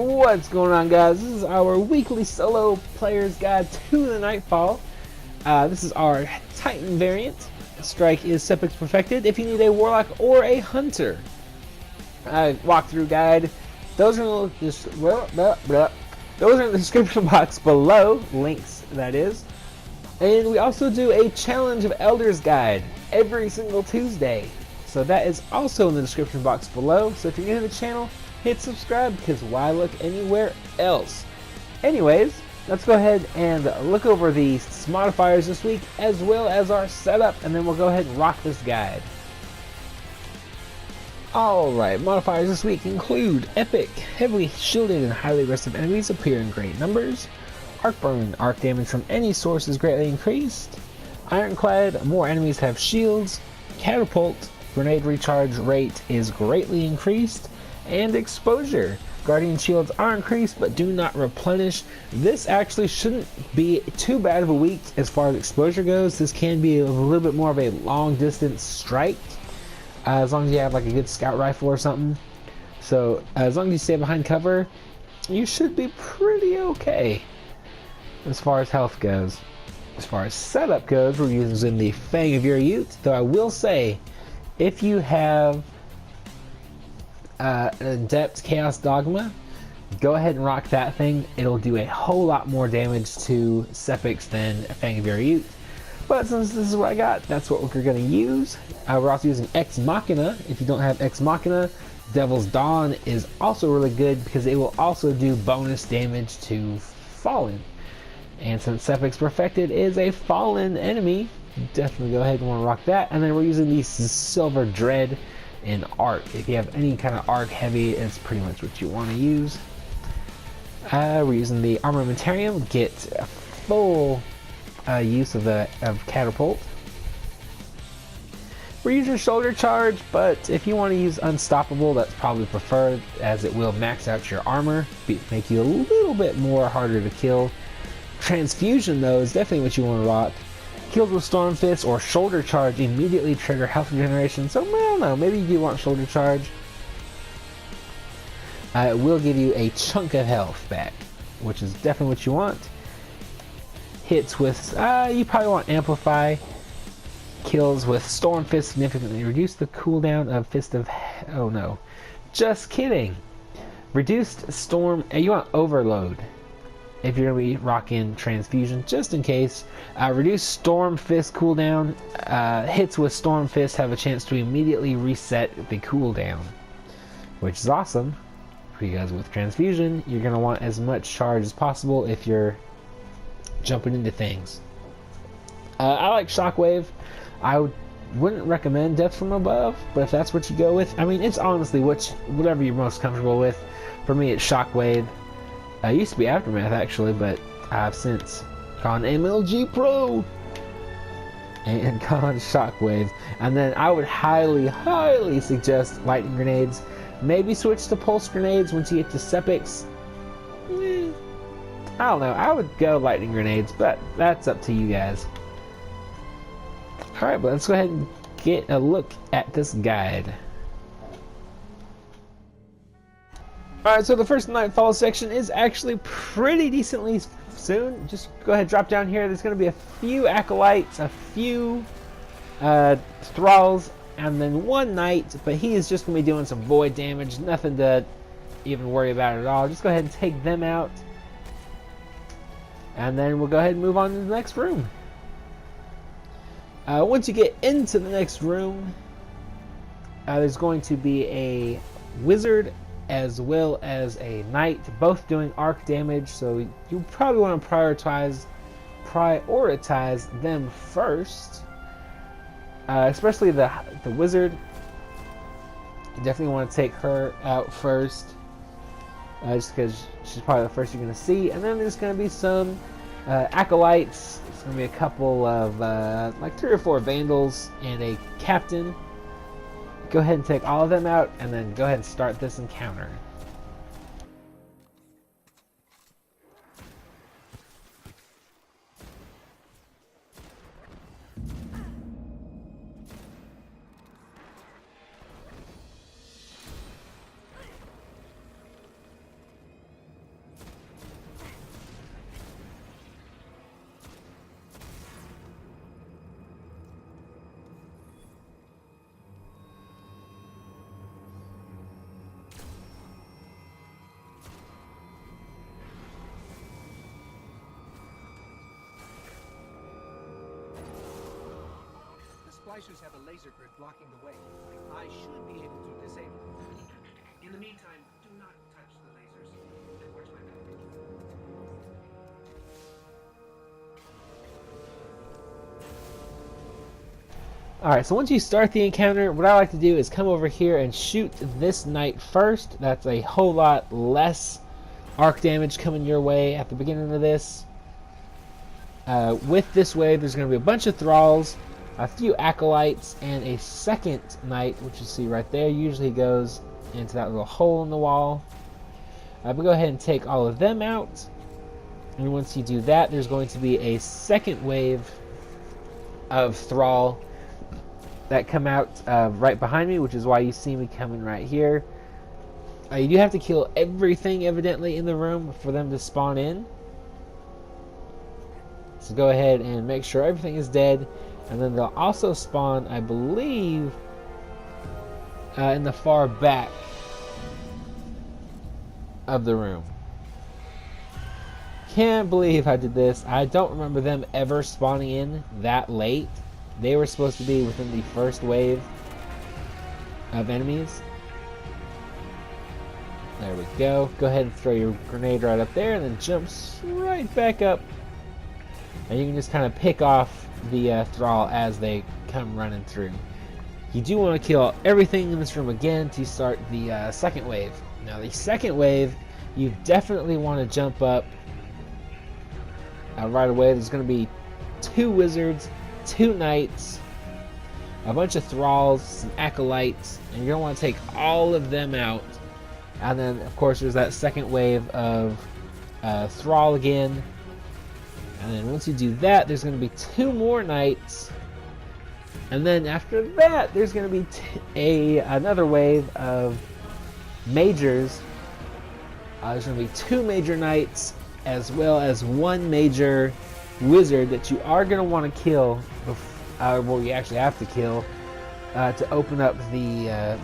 What's going on, guys? This is our weekly solo player's guide to the Nightfall. This is our Titan variant. Strike is Sepiks Perfected. If you need a Warlock or a Hunter, walkthrough guide. Those are in the description box below. Links, that is. And we also do a Challenge of Elders guide every single Tuesday. So that is also in the description box below. So if you're new to the channel, hit subscribe, because why look anywhere else? Anyways, let's go ahead and look over the modifiers this week as well as our setup, and then we'll go ahead and rock this guide. Alright, modifiers this week include Epic, heavily shielded and highly aggressive enemies appear in great numbers. Arc burn, arc damage from any source is greatly increased. Ironclad, more enemies have shields. Catapult, grenade recharge rate is greatly increased. And exposure, guardian shields are increased but do not replenish. This actually shouldn't be too bad of a week as far as exposure goes. This can be a little bit more of a long distance strike, as long as you have like a good scout rifle or something. So as long as you stay behind cover, you should be pretty okay as far as health goes. As far as setup goes, we're using the Fang of Ir Yut, though I will say, if you have an Adept Chaos Dogma, go ahead and rock that thing. It'll do a whole lot more damage to Sepiks than Fang of Ir Yut. But since this is what I got, that's what we're going to use. We're also using Ex Machina. If you don't have Ex Machina, Devil's Dawn is also really good because it will also do bonus damage to Fallen. And since Sepiks Perfected is a Fallen enemy, definitely go ahead and want to rock that. And then we're using the Silver Dread in arc. If you have any kind of arc heavy, it's pretty much what you want to use. We're using the armamentarium, get a full use of catapult. We're using shoulder charge, but if you want to use unstoppable, that's probably preferred, as it will max out your armor, make you a little bit more harder to kill. Transfusion, though, is definitely what you want to rock. Kills with Storm Fist or Shoulder Charge immediately trigger health regeneration, so I don't know, maybe you do want Shoulder Charge. It will give you a chunk of health back, which is definitely what you want. Hits with, you probably want Amplify. Kills with Storm Fist significantly reduce the cooldown of Fist of, oh no, just kidding. Reduced Storm, you want Overload. If you're going to be rocking Transfusion, just in case. Reduce Storm Fist cooldown. Hits with Storm Fist have a chance to immediately reset the cooldown, which is awesome for you guys with Transfusion. You're going to want as much charge as possible if you're jumping into things. I like Shockwave. I wouldn't recommend Death from Above, but if that's what you go with, I mean, it's honestly whatever you're most comfortable with. For me, it's Shockwave. It used to be Aftermath, actually, but I've since gone MLG Pro and gone Shockwave. And then I would highly suggest Lightning Grenades. Maybe switch to Pulse Grenades once you get to Sepiks. I don't know. I would go Lightning Grenades, but that's up to you guys. Alright, but let's go ahead and get a look at this guide. Alright, so the first Nightfall section is actually pretty decently soon. Just go ahead and drop down here. There's going to be a few Acolytes, a few Thralls, and then one Knight, but he is just going to be doing some void damage. Nothing to even worry about at all. Just go ahead and take them out. And then we'll go ahead and move on to the next room. Once you get into the next room, there's going to be a Wizard as well as a Knight, both doing arc damage, so you probably want to prioritize them first, especially the Wizard. You definitely want to take her out first, just because she's probably the first you're going to see. And then there's going to be some Acolytes. It's going to be a couple of like 3 or 4 Vandals and a Captain. Go ahead and take all of them out, and then go ahead and start this encounter. devices have a laser grid blocking the way. I should be able to disable it. In the meantime, do not touch the lasers and watch my back. Alright, so once you start the encounter, what I like to do is come over here and shoot this knight first. That's a whole lot less arc damage coming your way at the beginning of this. With this wave, there's going to be a bunch of thralls, a few acolytes, and a second knight, which you see right there. Usually goes into that little hole in the wall. But go ahead and take all of them out. And once you do that, there's going to be a second wave of thrall that come out right behind me, which is why you see me coming right here. You do have to kill everything evidently in the room for them to spawn in. So go ahead and make sure everything is dead, and then they'll also spawn, I believe, in the far back of the room. Can't believe I did this. I don't remember them ever spawning in that late. They were supposed to be within the first wave of enemies. There we go. Go ahead and throw your grenade right up there, and then jumps right back up. And you can just kind of pick off the thrall as they come running through. You do want to kill everything in this room again to start the second wave. Now the second wave, you definitely want to jump up right away. There's going to be 2 wizards, 2 knights, a bunch of thralls, some acolytes, and you're going to want to take all of them out. And then, of course, there's that second wave of thrall again. And then once you do that, there's going to be 2 more knights. And then after that, there's going to be another wave of majors. There's going to be 2 major knights, as well as 1 major wizard that you are going to want to kill. Well, you actually have to kill to open up the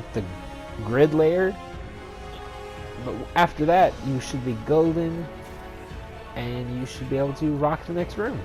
grid layer. But after that, you should be golden, and you should be able to rock the next room.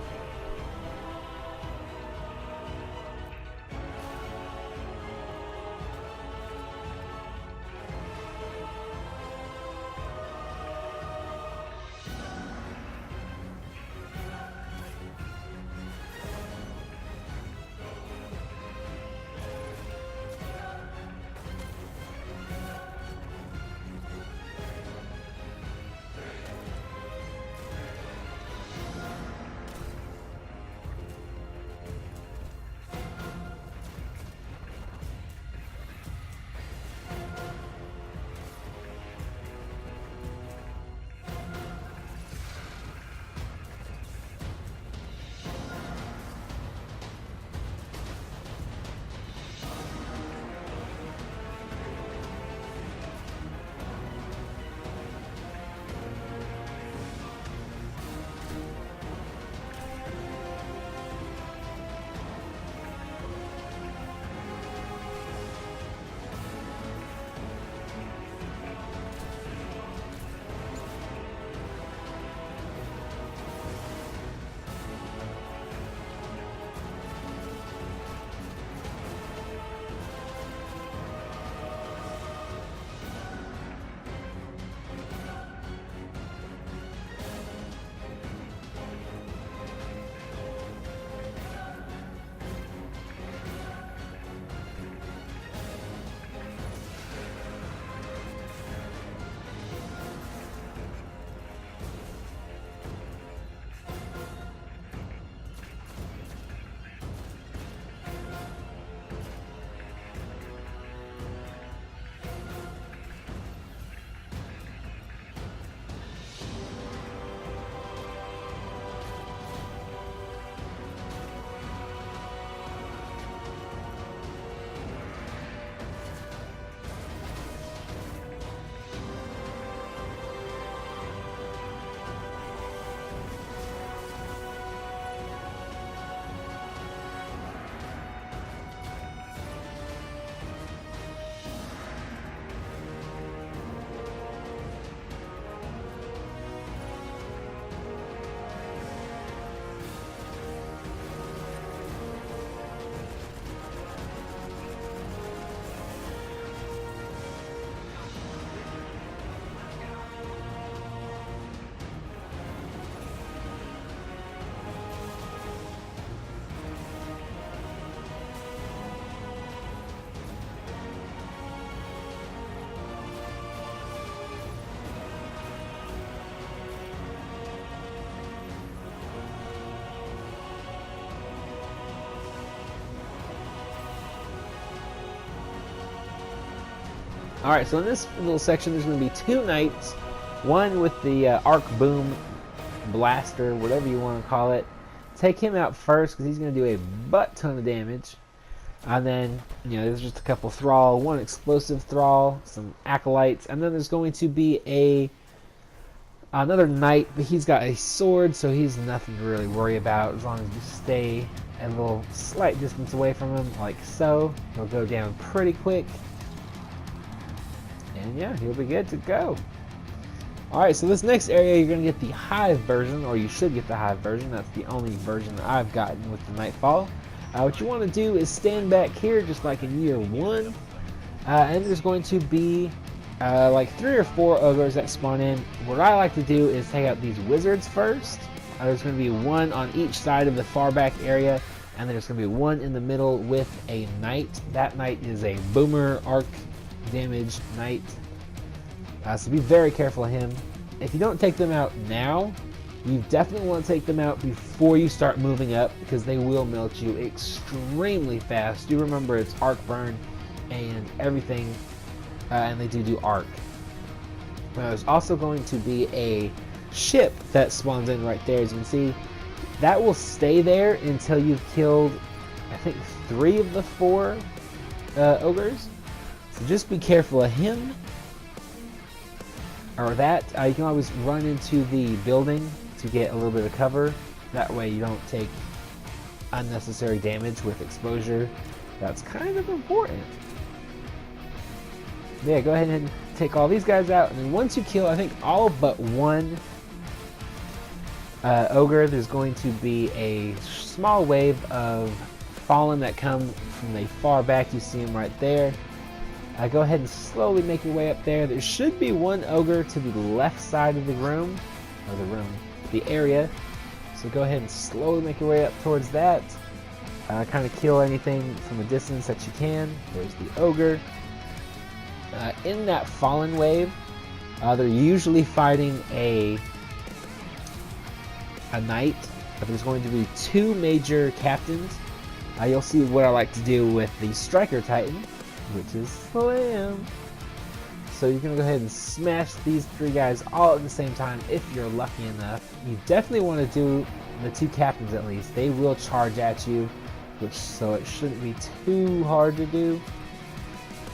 Alright, so in this little section there's going to be 2 knights. One with the arc boom blaster, whatever you want to call it. Take him out first because he's going to do a butt ton of damage. And then, you know, there's just a couple thrall, 1 explosive thrall, some acolytes, and then there's going to be another knight, but he's got a sword, so he's nothing to really worry about as long as you stay a little slight distance away from him, like so. He'll go down pretty quick. And yeah, he'll be good to go. Alright, so this next area you're going to get the Hive version, or you should get the Hive version. That's the only version that I've gotten with the Nightfall. What you want to do is stand back here just like in year 1. And there's going to be like 3 or 4 ogres that spawn in. What I like to do is take out these wizards first. There's going to be 1 on each side of the far back area. And there's going to be 1 in the middle with a knight. That knight is a boomer arc damage knight, so be very careful of him. If you don't take them out now, you definitely want to take them out before you start moving up because they will melt you extremely fast. Do remember it's arc burn and everything, and they do arc. There's also going to be a ship that spawns in right there. As you can see, that will stay there until you've killed, I think, 3 of the 4 ogres. So just be careful of him, or that. You can always run into the building to get a little bit of cover. That way you don't take unnecessary damage with exposure. That's kind of important. Yeah, go ahead and take all these guys out, and then once you kill, I think, all but 1 ogre, there's going to be a small wave of fallen that come from the far back. You see them right there. Go ahead and slowly make your way up there. There should be 1 ogre to the left side of the room, the area. So go ahead and slowly make your way up towards that. Kind of kill anything from a distance that you can. There's the ogre. In that fallen wave, they're usually fighting a knight, but there's going to be 2 major captains. You'll see what I like to do with the striker titan, which is Slam. So you're going to go ahead and smash these 3 guys all at the same time if you're lucky enough. You definitely want to do the 2 captains at least. They will charge at you, so it shouldn't be too hard to do.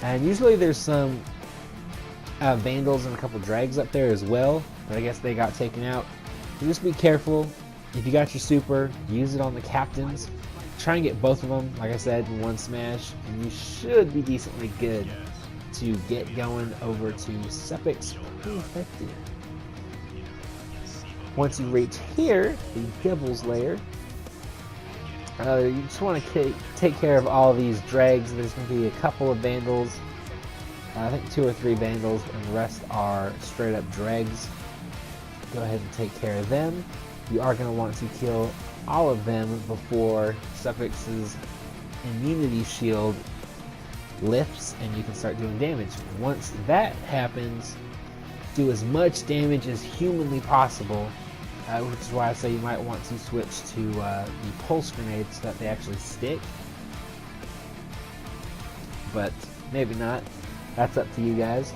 And usually there's some vandals and a couple drags up there as well, but I guess they got taken out. So just be careful. If you got your super, use it on the captains. Try and get both of them, like I said, in 1 smash, and you should be decently good to get going over to Sepiks Perfected. Once you reach here, the Devil's Lair, you just want to take care of all these drags. There's going to be a couple of vandals, I think 2 or 3 vandals, and the rest are straight up dregs. Go ahead and take care of them. You are going to want to kill all of them before Sepiks' immunity shield lifts and you can start doing damage. Once that happens, do as much damage as humanly possible, which is why I say you might want to switch to the pulse grenades so that they actually stick. But maybe not. That's up to you guys.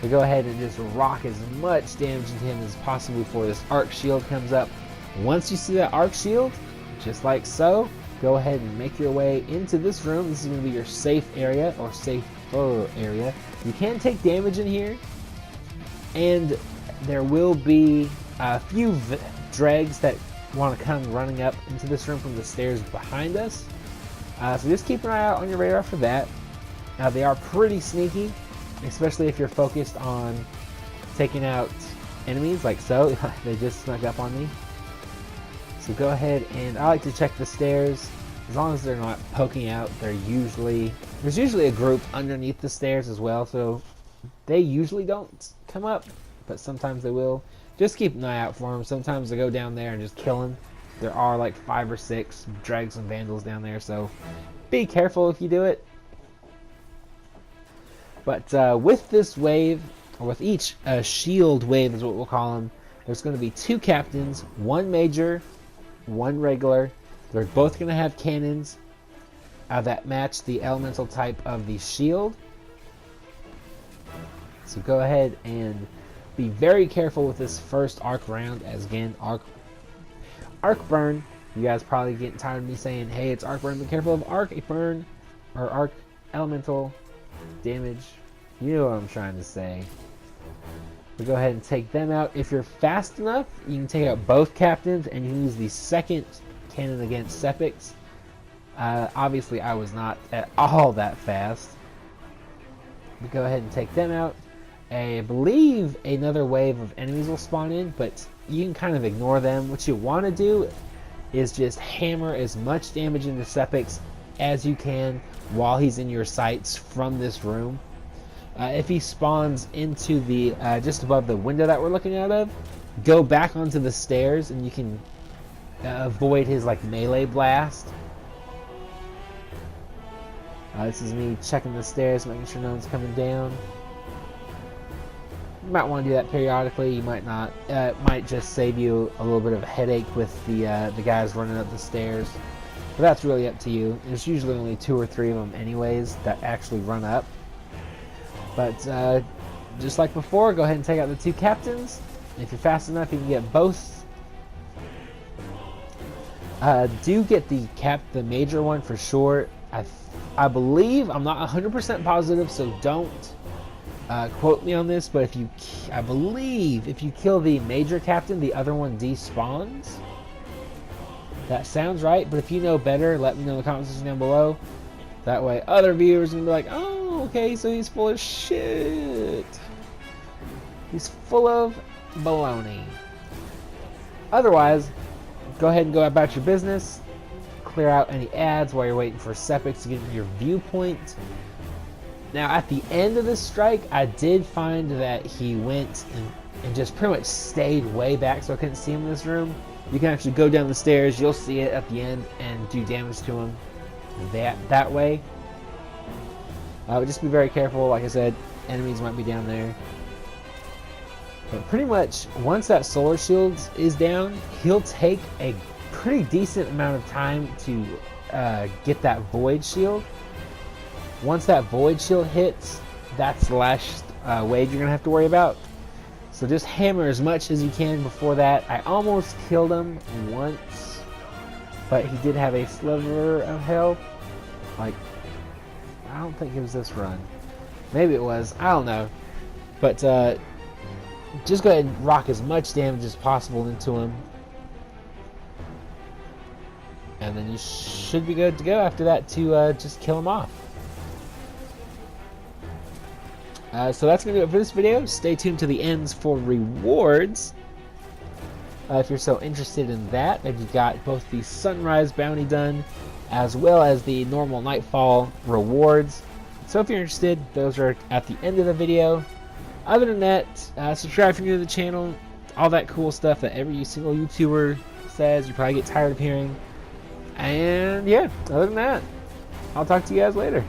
So go ahead and just rock as much damage into him as possible before this arc shield comes up. Once you see that arc shield, just like so, go ahead and make your way into this room. This is going to be your safe area, or safer area. You can take damage in here, and there will be a few dregs that want to come running up into this room from the stairs behind us. So just keep an eye out on your radar for that. They are pretty sneaky, especially if you're focused on taking out enemies like so. They just snuck up on me. So go ahead, and I like to check the stairs. As long as they're not poking out, there's usually a group underneath the stairs as well, so they usually don't come up, but sometimes they will. Just keep an eye out for them. Sometimes they go down there and just kill them. There are like 5 or 6 drags and vandals down there, so be careful if you do it. But with this wave, or with each shield wave is what we'll call them, there's going to be 2 captains, 1 major, 1 regular. They're both going to have cannons that match the elemental type of the shield. So go ahead and be very careful with this first arc round, as again, arc burn. You guys probably getting tired of me saying, hey, it's arc burn, be careful of arc burn, or arc elemental damage. You know what I'm trying to say. But go ahead and take them out. If you're fast enough, you can take out both captains, and you can use the second cannon against Sepiks. Obviously, I was not at all that fast. But go ahead and take them out. I believe another wave of enemies will spawn in, but you can kind of ignore them. What you want to do is just hammer as much damage into Sepiks as you can while he's in your sights from this room. If he spawns into the just above the window that we're looking out of, go back onto the stairs and you can avoid his like melee blast. This is me checking the stairs, making sure no one's coming down. You might want to do that periodically. You might not. It might just save you a little bit of a headache with the guys running up the stairs. But that's really up to you. There's usually only 2 or 3 of them anyways that actually run up. But just like before, go ahead and take out the 2 captains. If you're fast enough, you can get both. Do get the major one for sure. I believe, I'm not 100% positive, so don't quote me on this, but I believe if you kill the major captain, the other one despawns. That sounds right, but if you know better, let me know in the comment section down below. That way other viewers can be like, oh, okay, so he's full of shit. He's full of baloney. Otherwise, go ahead and go about your business. Clear out any ads while you're waiting for Sepiks to get into your viewpoint. Now, at the end of this strike, I did find that he went and just pretty much stayed way back, so I couldn't see him in this room. You can actually go down the stairs, you'll see it at the end, and do damage to him that way. Just be very careful. Like I said, enemies might be down there. But pretty much, once that solar shield is down, he'll take a pretty decent amount of time to get that void shield. Once that void shield hits, that's the last wave you're gonna have to worry about. So just hammer as much as you can before that. I almost killed him once, but he did have a sliver of health. Like, I don't think it was this run. Maybe it was. I don't know. But just go ahead and rock as much damage as possible into him. And then you should be good to go after that to just kill him off. So that's going to do it for this video. Stay tuned to the ends for rewards. If you're so interested in that, and you've got both the Sunrise bounty done, as well as the normal Nightfall rewards. So if you're interested, those are at the end of the video. Other than that, subscribe if you're new to the channel. All that cool stuff that every single YouTuber says, you probably get tired of hearing. And yeah, other than that, I'll talk to you guys later.